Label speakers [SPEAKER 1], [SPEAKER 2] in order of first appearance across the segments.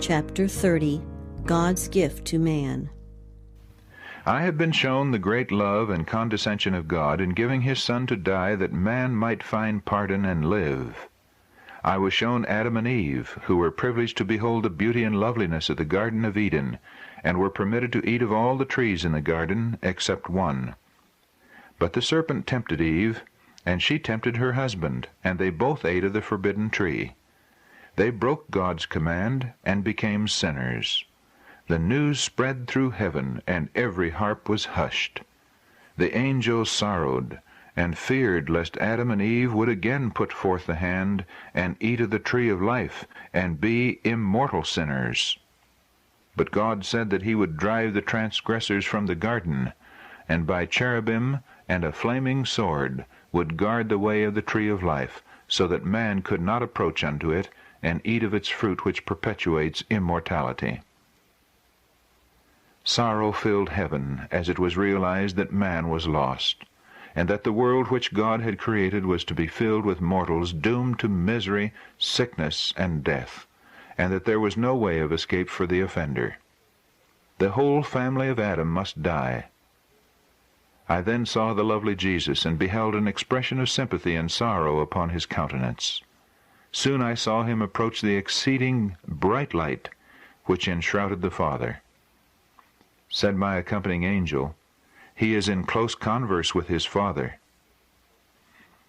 [SPEAKER 1] Chapter 30, God's Gift to Man.
[SPEAKER 2] I have been shown the great love and condescension of God in giving his Son to die that man might find pardon and live. I was shown Adam and Eve, who were privileged to behold the beauty and loveliness of the Garden of Eden, and were permitted to eat of all the trees in the garden except one. But the serpent tempted Eve, and she tempted her husband, and they both ate of the forbidden tree. They broke God's command and became sinners. The news spread through heaven, and every harp was hushed. The angels sorrowed, and feared lest Adam and Eve would again put forth the hand, and eat of the tree of life, and be immortal sinners. But God said that he would drive the transgressors from the garden, and by cherubim and a flaming sword would guard the way of the tree of life, so that man could not approach unto it, and eat of its fruit which perpetuates immortality. Sorrow filled heaven as it was realized that man was lost, and that the world which God had created was to be filled with mortals doomed to misery, sickness, and death, and that there was no way of escape for the offender. The whole family of Adam must die. I then saw the lovely Jesus, and beheld an expression of sympathy and sorrow upon his countenance. Soon I saw him approach the exceeding bright light which enshrouded the Father. Said my accompanying angel, "He is in close converse with his Father."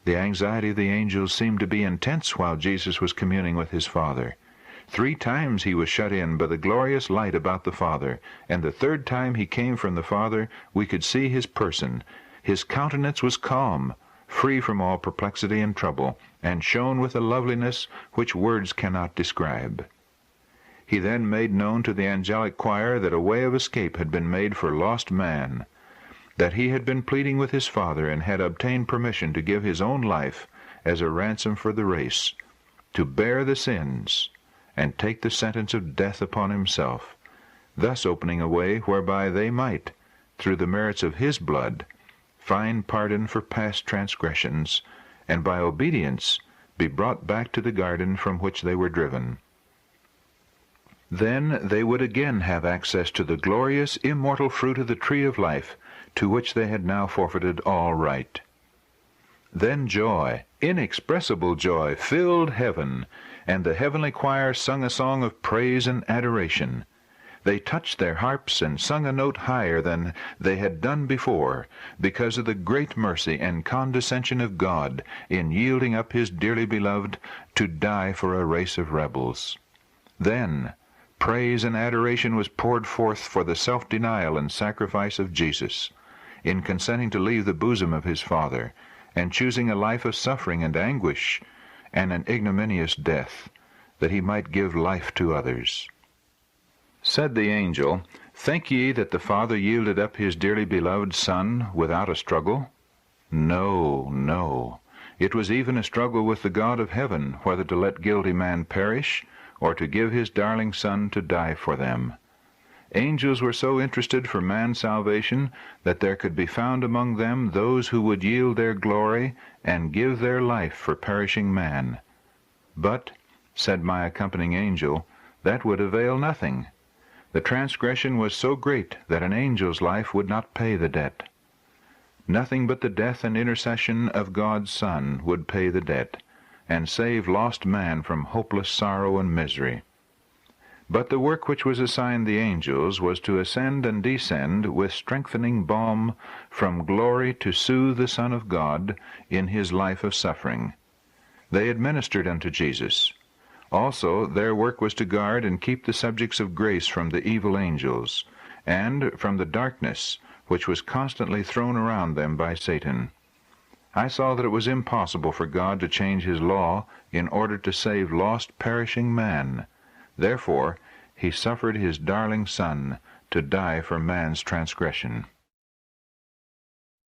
[SPEAKER 2] The anxiety of the angels seemed to be intense while Jesus was communing with his Father. 3 times he was shut in by the glorious light about the Father, and the 3rd time he came from the Father, we could see his person. His countenance was calm, free from all perplexity and trouble, and shone with a loveliness which words cannot describe. He then made known to the angelic choir that a way of escape had been made for lost man, that he had been pleading with his Father and had obtained permission to give his own life as a ransom for the race, to bear the sins and take the sentence of death upon himself, thus opening a way whereby they might, through the merits of his blood, find pardon for past transgressions, and by obedience be brought back to the garden from which they were driven. Then they would again have access to the glorious, immortal fruit of the tree of life, to which they had now forfeited all right. Then joy, inexpressible joy, filled heaven, and the heavenly choir sung a song of praise and adoration. They touched their harps and sung a note higher than they had done before, because of the great mercy and condescension of God in yielding up his dearly beloved to die for a race of rebels. Then praise and adoration was poured forth for the self-denial and sacrifice of Jesus, in consenting to leave the bosom of his Father, and choosing a life of suffering and anguish, and an ignominious death, that he might give life to others. Said the angel, "Think ye that the Father yielded up his dearly beloved Son without a struggle? No, no. It was even a struggle with the God of heaven, whether to let guilty man perish, or to give his darling Son to die for them. Angels were so interested for man's salvation that there could be found among them those who would yield their glory and give their life for perishing man. But, said my accompanying angel, that would avail nothing. The transgression was so great that an angel's life would not pay the debt. Nothing but the death and intercession of God's Son would pay the debt, and save lost man from hopeless sorrow and misery. But the work which was assigned the angels was to ascend and descend with strengthening balm from glory to soothe the Son of God in his life of suffering. They administered unto Jesus. Also their work was to guard and keep the subjects of grace from the evil angels, and from the darkness which was constantly thrown around them by Satan. I saw that it was impossible for God to change his law in order to save lost, perishing man. Therefore he suffered his darling Son to die for man's transgression.